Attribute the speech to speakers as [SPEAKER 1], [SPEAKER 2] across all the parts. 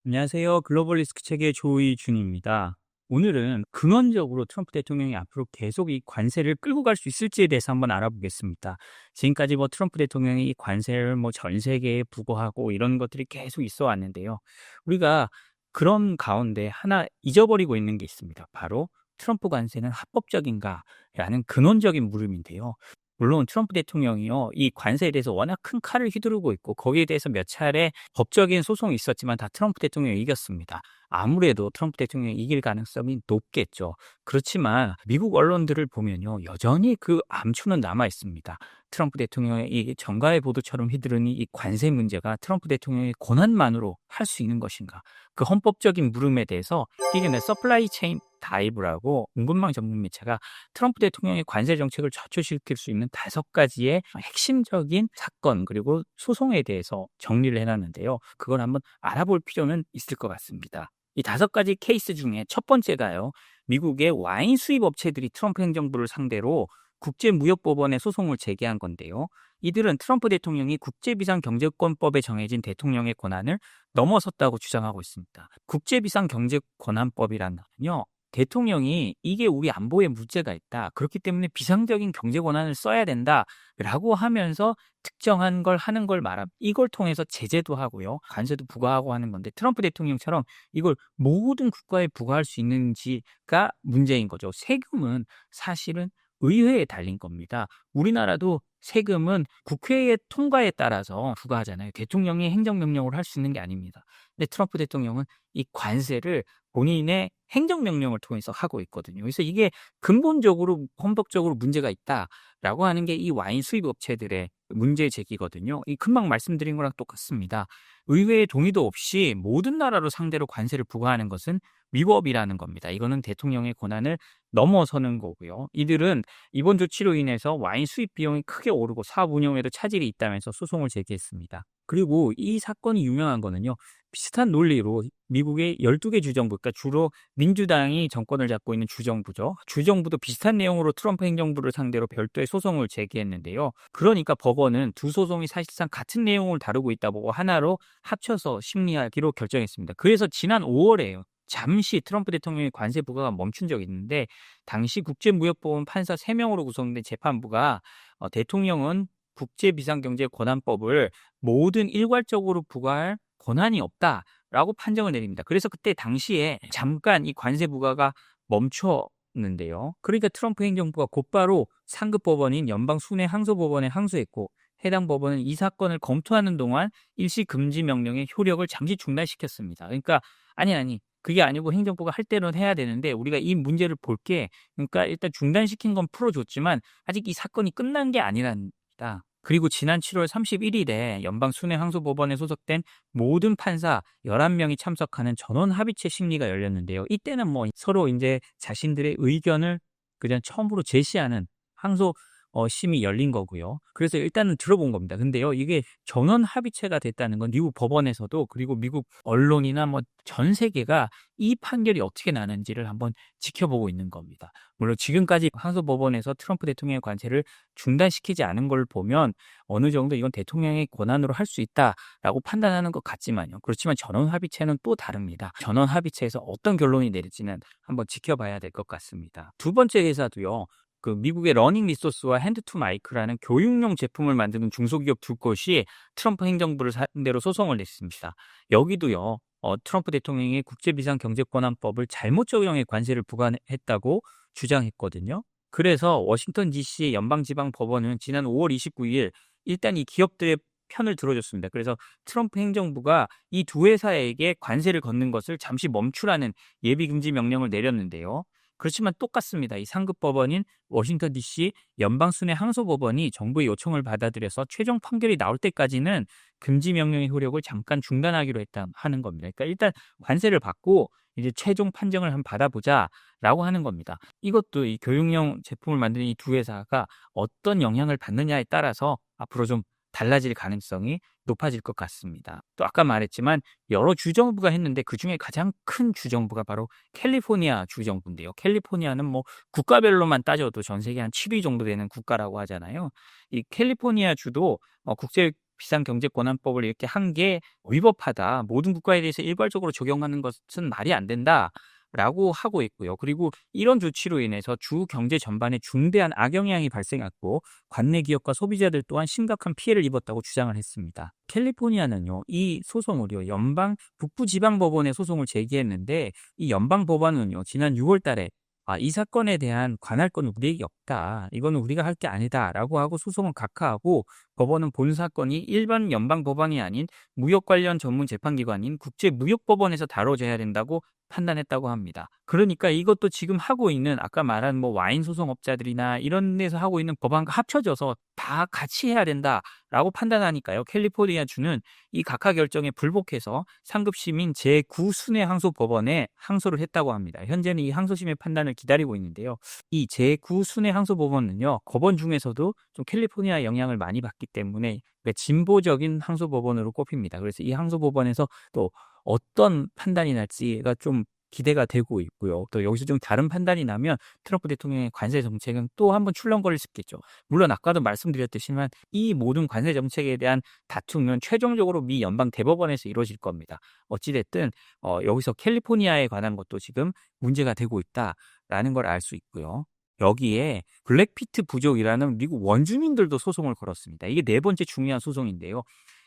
[SPEAKER 1] 안녕하세요. 글로벌 리스크 체계 조이준입니다. 오늘은 근원적으로 트럼프 대통령이 앞으로 계속 이 관세를 끌고 갈 수 있을지에 대해서 한번 알아보겠습니다. 지금까지 트럼프 대통령이 이 관세를 전 세계에 부과하고 이런 것들이 계속 있어 왔는데요. 우리가 그런 가운데 하나 잊어버리고 있는 게 있습니다. 바로 트럼프 관세는 합법적인가? 라는 근원적인 물음인데요. 물론 트럼프 대통령이요, 이 관세에 대해서 워낙 큰 칼을 휘두르고 있고 거기에 대해서 몇 차례 법적인 소송이 있었지만 다 트럼프 대통령이 이겼습니다. 아무래도 트럼프 대통령이 이길 가능성이 높겠죠. 그렇지만 미국 언론들을 보면요, 여전히 그 암초는 남아 있습니다. 트럼프 대통령의 이 정가의 보도처럼 휘두르는 이 관세 문제가 트럼프 대통령의 권한만으로 할 수 있는 것인가? 그 헌법적인 물음에 대해서 이게 서플라이 체인 다이브라고 공급망 전문 매체가 트럼프 대통령의 관세 정책을 좌초시킬 수 있는 5가지의 핵심적인 사건 그리고 소송에 대해서 정리를 해놨는데요. 그걸 한번 알아볼 필요는 있을 것 같습니다. 이 5가지 케이스 중에 첫 번째가요, 미국의 와인 수입 업체들이 트럼프 행정부를 상대로 국제무역법원에 소송을 제기한 건데요. 이들은 트럼프 대통령이 국제비상경제권법에 정해진 대통령의 권한을 넘어섰다고 주장하고 있습니다. 국제비상경제권한법이라는 건요, 대통령이 이게 우리 안보에 문제가 있다, 그렇기 때문에 비상적인 경제 권한을 써야 된다라고 하면서 특정한 걸 하는 걸 말합니다. 이걸 통해서 제재도 하고요, 관세도 부과하고 하는 건데 트럼프 대통령처럼 이걸 모든 국가에 부과할 수 있는지가 문제인 거죠. 세금은 사실은 의회에 달린 겁니다. 우리나라도 세금은 국회의 통과에 따라서 부과하잖아요. 대통령이 행정명령으로 할 수 있는 게 아닙니다. 근데 트럼프 대통령은 이 관세를 본인의 행정명령을 통해서 하고 있거든요. 그래서 이게 근본적으로 헌법적으로 문제가 있다라고 하는 게 이 와인 수입 업체들의 문제 제기거든요. 이 금방 말씀드린 거랑 똑같습니다. 의회의 동의도 없이 모든 나라로 상대로 관세를 부과하는 것은 위법이라는 겁니다. 이거는 대통령의 권한을 넘어서는 거고요. 이들은 이번 조치로 인해서 와인 수입 비용이 크게 오르고 사업 운영에도 차질이 있다면서 소송을 제기했습니다. 그리고 이 사건이 유명한 거는요, 비슷한 논리로 미국의 12개 주정부, 그러니까 주로 민주당이 정권을 잡고 있는 주정부죠. 주정부도 비슷한 내용으로 트럼프 행정부를 상대로 별도의 소송을 제기했는데요. 그러니까 법원은 두 소송이 사실상 같은 내용을 다루고 있다 보고 하나로 합쳐서 심리하기로 결정했습니다. 그래서 지난 5월에요, 잠시 트럼프 대통령의 관세 부과가 멈춘 적이 있는데 당시 국제무역법원 판사 3명으로 구성된 재판부가 대통령은 국제비상경제권한법을 모든 일괄적으로 부과할 권한이 없다라고 판정을 내립니다. 그래서 그때 당시에 잠깐 이 관세 부과가 멈췄는데요. 그러니까 트럼프 행정부가 곧바로 상급 법원인 연방 순회 항소법원에 항소했고, 해당 법원은 이 사건을 검토하는 동안 일시 금지 명령의 효력을 잠시 중단시켰습니다. 그러니까 아니 그게 아니고 행정부가 할 대로는 해야 되는데 우리가 이 문제를 볼게, 그러니까 일단 중단시킨 건 풀어줬지만 아직 이 사건이 끝난 게 아니랍니다. 그리고 지난 7월 31일에 연방 순회 항소법원에 소속된 모든 판사 11명이 참석하는 전원 합의체 심리가 열렸는데요. 이때는 서로 이제 자신들의 의견을 그냥 처음으로 제시하는 항소 심이 열린 거고요. 그래서 일단은 들어본 겁니다. 근데요, 이게 전원 합의체가 됐다는 건 미국 법원에서도, 그리고 미국 언론이나 전 세계가 이 판결이 어떻게 나는지를 한번 지켜보고 있는 겁니다. 물론 지금까지 항소법원에서 트럼프 대통령의 관세를 중단시키지 않은 걸 보면 어느 정도 이건 대통령의 권한으로 할 수 있다라고 판단하는 것 같지만요. 그렇지만 전원 합의체는 또 다릅니다. 전원 합의체에서 어떤 결론이 내릴지는 한번 지켜봐야 될 것 같습니다. 두 번째 회사도요, 그 미국의 러닝 리소스와 핸드 투 마이크라는 교육용 제품을 만드는 중소기업 2곳이 트럼프 행정부를 상대로 소송을 냈습니다. 여기도요, 트럼프 대통령이 국제비상경제권한법을 잘못 적용해 관세를 부과했다고 주장했거든요. 그래서 워싱턴 DC 연방지방법원은 지난 5월 29일 일단 이 기업들의 편을 들어줬습니다. 그래서 트럼프 행정부가 이 두 회사에게 관세를 걷는 것을 잠시 멈추라는 예비금지 명령을 내렸는데요. 그렇지만 똑같습니다. 이 상급 법원인 워싱턴 DC 연방순회 항소법원이 정부의 요청을 받아들여서 최종 판결이 나올 때까지는 금지 명령의 효력을 잠깐 중단하기로 하는 겁니다. 그러니까 일단 관세를 받고 이제 최종 판정을 한번 받아보자라고 하는 겁니다. 이것도 이 교육용 제품을 만드는 이 두 회사가 어떤 영향을 받느냐에 따라서 앞으로 좀 달라질 가능성이 높아질 것 같습니다. 또 아까 말했지만 여러 주정부가 했는데 그중에 가장 큰 주정부가 바로 캘리포니아 주정부인데요. 캘리포니아는 국가별로만 따져도 전 세계 한 7위 정도 되는 국가라고 하잖아요. 이 캘리포니아 주도 국제 비상경제권한법을 이렇게 한 게 위법하다. 모든 국가에 대해서 일괄적으로 적용하는 것은 말이 안 된다라고 하고 있고요. 그리고 이런 조치로 인해서 주 경제 전반에 중대한 악영향이 발생했고 관내 기업과 소비자들 또한 심각한 피해를 입었다고 주장을 했습니다. 캘리포니아는요, 이 소송을요, 연방 북부지방법원에 소송을 제기했는데 이 연방법원은요, 지난 6월 달에 이 사건에 대한 관할 건 우리에게 없다. 이거는 우리가 할 게 아니다라고 하고 소송을 각하하고 법원은 본 사건이 일반 연방 법원이 아닌 무역 관련 전문 재판기관인 국제무역법원에서 다뤄져야 된다고 판단했다고 합니다. 그러니까 이것도 지금 하고 있는 아까 말한 뭐 와인 소송업자들이나 이런 데서 하고 있는 법안과 합쳐져서 다 같이 해야 된다라고 판단하니까요. 캘리포니아 주는 이 각하 결정에 불복해서 상급 시민 제9순회 항소법원에 항소를 했다고 합니다. 현재는 이 항소심의 판단을 기다리고 있는데요. 이 제9순회 항소법원은요, 법원 중에서도 좀 캘리포니아 영향을 많이 받기 때문에 진보적인 항소법원으로 꼽힙니다. 그래서 이 항소법원에서 또 어떤 판단이 날지가 좀 기대가 되고 있고요. 또 여기서 좀 다른 판단이 나면 트럼프 대통령의 관세 정책은 또 한번 출렁거릴 수 있겠죠. 물론 아까도 말씀드렸듯이만 이 모든 관세 정책에 대한 다툼은 최종적으로 미 연방 대법원에서 이루어질 겁니다. 어찌됐든 여기서 캘리포니아에 관한 것도 지금 문제가 되고 있다라는 걸 알 수 있고요. 여기에 블랙피트 부족이라는 미국 원주민들도 소송을 걸었습니다. 이게 네 번째 중요한 소송인데요.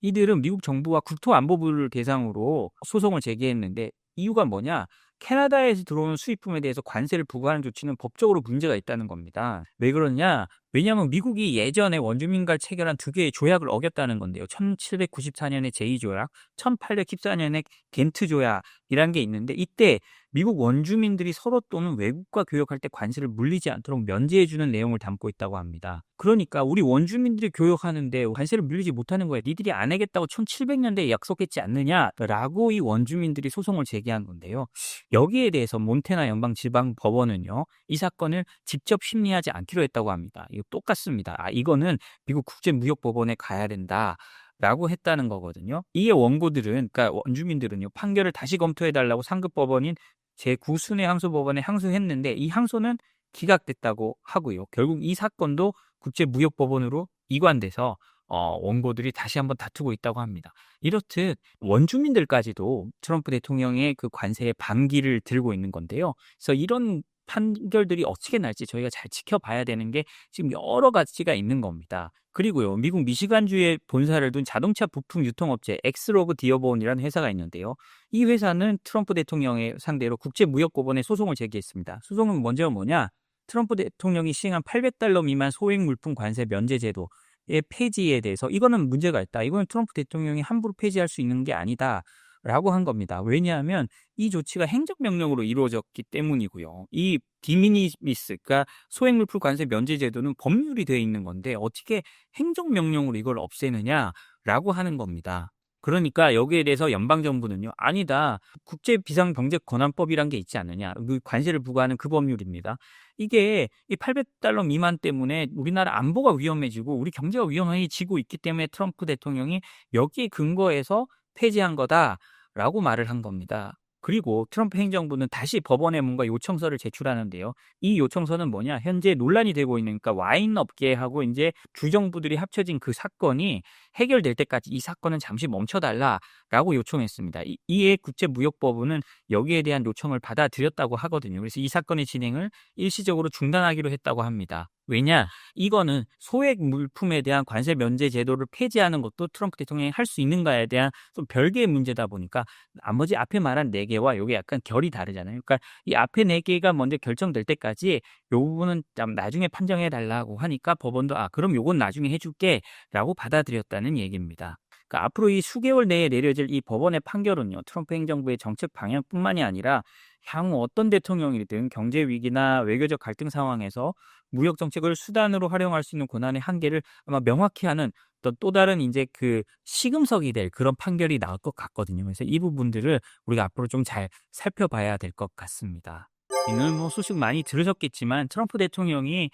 [SPEAKER 1] 이들은 미국 정부와 국토안보부를 대상으로 소송을 제기했는데 이유가 뭐냐? 캐나다에서 들어오는 수입품에 대해서 관세를 부과하는 조치는 법적으로 문제가 있다는 겁니다. 왜 그러냐? 왜냐하면 미국이 예전에 원주민과 체결한 두 개의 조약을 어겼다는 건데요. 1794년의 제2조약, 1814년의 겐트 조약이라는 게 있는데 이때 미국 원주민들이 서로 또는 외국과 교역할 때 관세를 물리지 않도록 면제해주는 내용을 담고 있다고 합니다. 그러니까 우리 원주민들이 교역하는데 관세를 물리지 못하는 거야. 니들이 안 하겠다고 1700년대에 약속했지 않느냐라고 이 원주민들이 소송을 제기한 건데요. 여기에 대해서 몬태나 연방지방법원은요, 이 사건을 직접 심리하지 않기로 했다고 합니다. 이거 똑같습니다. 이거는 미국 국제무역법원에 가야 된다. 라고 했다는 거거든요. 이에 원고들은, 그러니까 원주민들은요, 판결을 다시 검토해달라고 상급 법원인 제9순회 항소법원에 항소했는데 이 항소는 기각됐다고 하고요. 결국 이 사건도 국제무역법원으로 이관돼서 원고들이 다시 한번 다투고 있다고 합니다. 이렇듯 원주민들까지도 트럼프 대통령의 그 관세의 반기를 들고 있는 건데요. 그래서 이런 판결들이 어떻게 날지 저희가 잘 지켜봐야 되는 게 지금 여러 가지가 있는 겁니다. 그리고요, 미국 미시간주에 본사를 둔 자동차 부품 유통업체 엑스로그 디어본이라는 회사가 있는데요. 이 회사는 트럼프 대통령의 상대로 국제무역법원에 소송을 제기했습니다. 소송은 먼저 뭐냐? 트럼프 대통령이 시행한 $800 미만 소액 물품 관세 면제 제도의 폐지에 대해서 이거는 문제가 있다. 이거는 트럼프 대통령이 함부로 폐지할 수 있는 게 아니다. 라고 한 겁니다. 왜냐하면 이 조치가 행정명령으로 이루어졌기 때문이고요. 이 디미니미스, 그러니까 소액물품 관세 면제 제도는 법률이 되어 있는 건데 어떻게 행정명령으로 이걸 없애느냐라고 하는 겁니다. 그러니까 여기에 대해서 연방정부는요, 아니다. 국제비상경제권한법이란 게 있지 않느냐. 그 관세를 부과하는 그 법률입니다. 이게 이 $800 미만 때문에 우리나라 안보가 위험해지고 우리 경제가 위험해지고 있기 때문에 트럼프 대통령이 여기에 근거해서 폐지한 거다라고 말을 한 겁니다. 그리고 트럼프 행정부는 다시 법원에 뭔가 요청서를 제출하는데요. 이 요청서는 뭐냐? 현재 논란이 되고 있는, 그러니까 와인 업계하고 이제 주정부들이 합쳐진 그 사건이 해결될 때까지 이 사건은 잠시 멈춰달라라고 요청했습니다. 이에 국제무역법원은 여기에 대한 요청을 받아들였다고 하거든요. 그래서 이 사건의 진행을 일시적으로 중단하기로 했다고 합니다. 왜냐? 이거는 소액 물품에 대한 관세 면제 제도를 폐지하는 것도 트럼프 대통령이 할 수 있는가에 대한 좀 별개의 문제다 보니까 나머지 앞에 말한 4개와 이게 약간 결이 다르잖아요. 그러니까 이 앞에 4개가 먼저 결정될 때까지 이 부분은 나중에 판정해 달라고 하니까 법원도 그럼 요건 나중에 해줄게 라고 받아들였다는 얘기입니다. 그러니까 앞으로 이 수개월 내에 내려질 이 법원의 판결은요, 트럼프 행정부의 정책 방향뿐만이 아니라 향후 어떤 대통령이든 경제 위기나 외교적 갈등 상황에서 무역 정책을 수단으로 활용할 수 있는 권한의 한계를 아마 명확히 하는 어떤 또 다른 이제 그 시금석이 될 그런 판결이 나올 것 같거든요. 그래서 이 부분들을 우리가 앞으로 좀 잘 살펴봐야 될 것 같습니다. 오늘 뭐 소식 많이 들으셨겠지만 트럼프 대통령이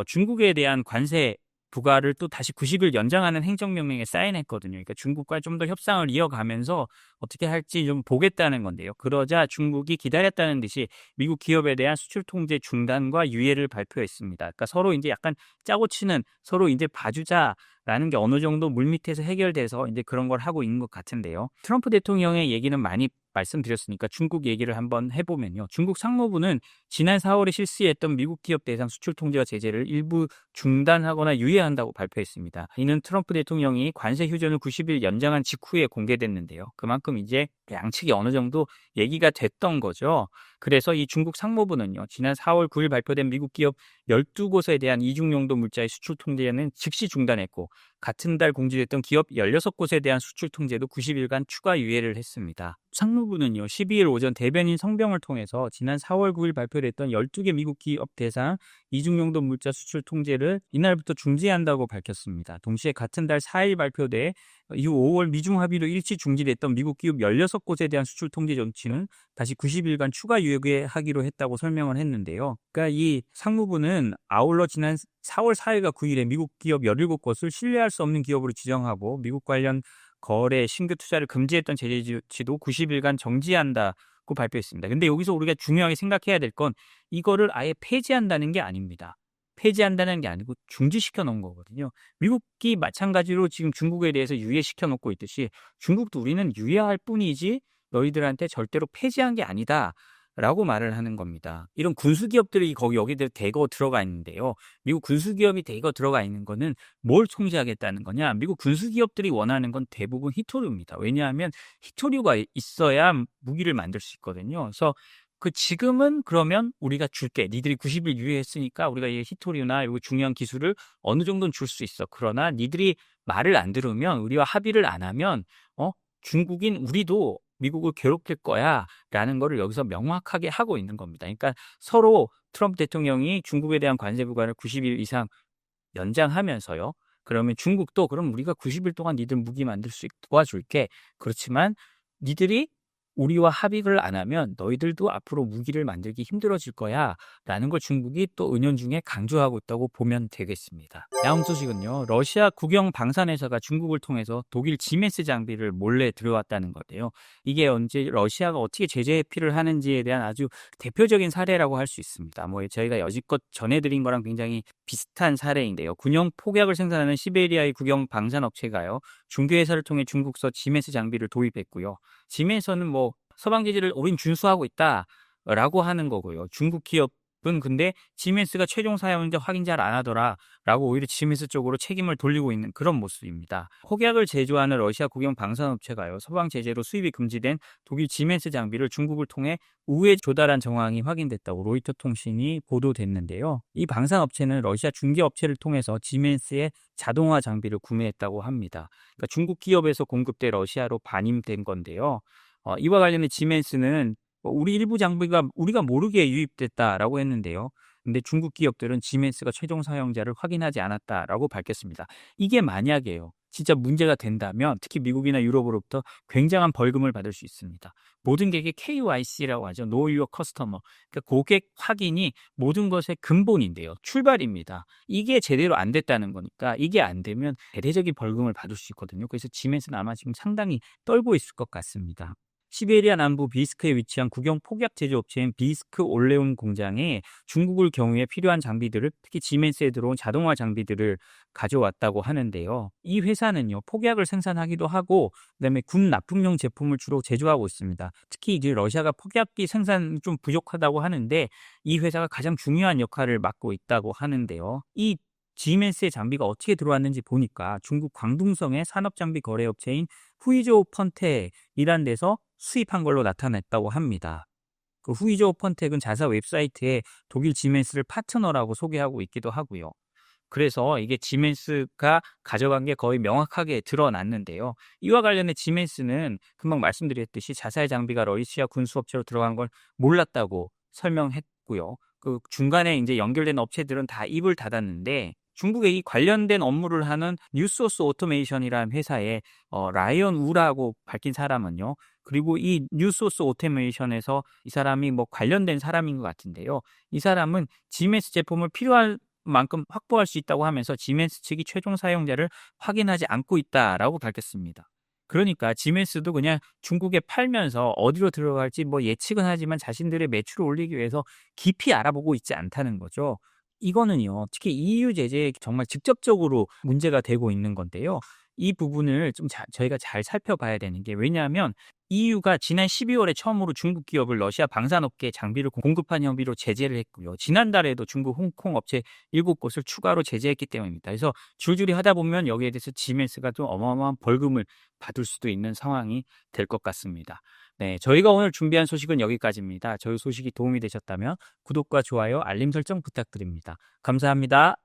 [SPEAKER 1] 중국에 대한 관세 부과를 또 다시 90일 연장하는 행정명령에 사인했거든요. 그러니까 중국과 좀 더 협상을 이어가면서 어떻게 할지 좀 보겠다는 건데요. 그러자 중국이 기다렸다는 듯이 미국 기업에 대한 수출 통제 중단과 유예를 발표했습니다. 그러니까 서로 이제 약간 짜고 치는, 서로 이제 봐주자라는 게 어느 정도 물밑에서 해결돼서 이제 그런 걸 하고 있는 것 같은데요. 트럼프 대통령의 얘기는 많이 말씀드렸으니까 중국 얘기를 한번 해보면요. 중국 상무부는 지난 4월에 실시했던 미국 기업 대상 수출 통제와 제재를 일부 중단하거나 유예한다고 발표했습니다. 이는 트럼프 대통령이 관세 휴전을 90일 연장한 직후에 공개됐는데요. 그만큼 이제 양측이 어느 정도 얘기가 됐던 거죠. 그래서 이 중국 상무부는요, 지난 4월 9일 발표된 미국 기업 12곳에 대한 이중용도 물자의 수출 통제는 즉시 중단했고, 같은 달 공지됐던 기업 16곳에 대한 수출 통제도 90일간 추가 유예를 했습니다. 상무부는요, 12일 오전 대변인 성명을 통해서 지난 4월 9일 발표됐던 12개 미국 기업 대상 이중용도 물자 수출 통제를 이날부터 중지한다고 밝혔습니다. 동시에 같은 달 4일 발표돼 이후 5월 미중 합의로 일시 중지됐던 미국 기업 16곳에 대한 수출 통제 조치는 다시 90일간 추가 유예하기로 했다고 설명을 했는데요. 그러니까 이 상무부는 아울러 지난 4월 4일과 9일에 미국 기업 17곳을 신뢰할 수 없는 기업으로 지정하고 미국 관련 거래, 신규 투자를 금지했던 제재 조치도 90일간 정지한다고 발표했습니다. 근데 여기서 우리가 중요하게 생각해야 될 건 이거를 아예 폐지한다는 게 아닙니다. 폐지한다는 게 아니고 중지시켜 놓은 거거든요. 미국이 마찬가지로 지금 중국에 대해서 유예시켜 놓고 있듯이 중국도 우리는 유예할 뿐이지 너희들한테 절대로 폐지한 게 아니다. 라고 말을 하는 겁니다. 이런 군수기업들이 여기들 대거 들어가 있는데요. 미국 군수기업이 대거 들어가 있는 거는 뭘 통제하겠다는 거냐? 미국 군수기업들이 원하는 건 대부분 히토류입니다. 왜냐하면 히토류가 있어야 무기를 만들 수 있거든요. 그래서 지금은 그러면 우리가 줄게. 니들이 90일 유예했으니까 우리가 이 히토류나 이 중요한 기술을 어느 정도는 줄 수 있어. 그러나 니들이 말을 안 들으면, 우리와 합의를 안 하면 중국인 우리도 미국을 괴롭힐 거야 라는 거를 여기서 명확하게 하고 있는 겁니다. 그러니까 서로 트럼프 대통령이 중국에 대한 관세 부과를 90일 이상 연장하면서요. 그러면 중국도 그럼 우리가 90일 동안 니들 무기 만들 수 있게 도와줄게. 그렇지만 니들이 우리와 합의를 안 하면 너희들도 앞으로 무기를 만들기 힘들어질 거야 라는 걸 중국이 또 은연중에 강조하고 있다고 보면 되겠습니다. 다음 소식은요. 러시아 국영 방산회사가 중국을 통해서 독일 지멘스 장비를 몰래 들여왔다는 건데요. 이게 언제 러시아가 어떻게 제재 회피를 하는지에 대한 아주 대표적인 사례라고 할 수 있습니다. 저희가 여지껏 전해드린 거랑 굉장히 비슷한 사례인데요. 군용 폭약을 생산하는 시베리아의 국영 방산업체가요. 중개회사를 통해 중국서 지멘스 장비를 도입했고요. 지멘스는 서방 제재를 우린 준수하고 있다라고 하는 거고요. 중국 기업은 근데 지멘스가 최종 사용자 확인 잘 안 하더라라고 오히려 지멘스 쪽으로 책임을 돌리고 있는 그런 모습입니다. 폭약을 제조하는 러시아 국영 방산업체가요. 서방 제재로 수입이 금지된 독일 지멘스 장비를 중국을 통해 우회 조달한 정황이 확인됐다고 로이터 통신이 보도됐는데요. 이 방산업체는 러시아 중개업체를 통해서 지멘스의 자동화 장비를 구매했다고 합니다. 그러니까 중국 기업에서 공급돼 러시아로 반입된 건데요. 이와 관련해 지멘스는 우리 일부 장비가 우리가 모르게 유입됐다라고 했는데요. 근데 중국 기업들은 지멘스가 최종 사용자를 확인하지 않았다라고 밝혔습니다. 이게 만약에요. 진짜 문제가 된다면 특히 미국이나 유럽으로부터 굉장한 벌금을 받을 수 있습니다. 모든 게 KYC라고 하죠. Know Your Customer. 그러니까 고객 확인이 모든 것의 근본인데요. 출발입니다. 이게 제대로 안 됐다는 거니까 이게 안 되면 대대적인 벌금을 받을 수 있거든요. 그래서 지멘스는 아마 지금 상당히 떨고 있을 것 같습니다. 시베리아 남부 비스크에 위치한 국영 폭약 제조업체인 비스크 올레온 공장에 중국을 경우에 필요한 장비들을 특히 지멘스에 들어온 자동화 장비들을 가져왔다고 하는데요. 이 회사는요, 폭약을 생산하기도 하고 그다음에 군 납품용 제품을 주로 제조하고 있습니다. 특히 이제 러시아가 폭약기 생산 좀 부족하다고 하는데 이 회사가 가장 중요한 역할을 맡고 있다고 하는데요. 이 지멘스의 장비가 어떻게 들어왔는지 보니까 중국 광둥성의 산업장비 거래업체인 후이조 펀텍이란 데서 수입한 걸로 나타났다고 합니다. 그 후이조 펀텍은 자사 웹사이트에 독일 지멘스를 파트너라고 소개하고 있기도 하고요. 그래서 이게 지멘스가 가져간 게 거의 명확하게 드러났는데요. 이와 관련해 지멘스는 금방 말씀드렸듯이 자사의 장비가 러시아 군수업체로 들어간 걸 몰랐다고 설명했고요. 그 중간에 이제 연결된 업체들은 다 입을 닫았는데 중국의 이 관련된 업무를 하는 뉴소스 오토메이션이라는 회사의 라이언 우라고 밝힌 사람은요. 그리고 이 뉴소스 오토메이션에서 이 사람이 관련된 사람인 것 같은데요. 이 사람은 지멘스 제품을 필요한 만큼 확보할 수 있다고 하면서 지멘스 측이 최종 사용자를 확인하지 않고 있다라고 밝혔습니다. 그러니까 지멘스도 그냥 중국에 팔면서 어디로 들어갈지 뭐 예측은 하지만 자신들의 매출을 올리기 위해서 깊이 알아보고 있지 않다는 거죠. 이거는요, 특히 EU 제재에 정말 직접적으로 문제가 되고 있는 건데요. 이 부분을 좀 저희가 잘 살펴봐야 되는 게, 왜냐하면 EU가 지난 12월에 처음으로 중국 기업을 러시아 방산업계 장비를 공급한 혐의로 제재를 했고요. 지난달에도 중국 홍콩 업체 7곳을 추가로 제재했기 때문입니다. 그래서 줄줄이 하다 보면 여기에 대해서 지멘스가 좀 어마어마한 벌금을 받을 수도 있는 상황이 될 것 같습니다. 네, 저희가 오늘 준비한 소식은 여기까지입니다. 저희 소식이 도움이 되셨다면 구독과 좋아요, 알림 설정 부탁드립니다. 감사합니다.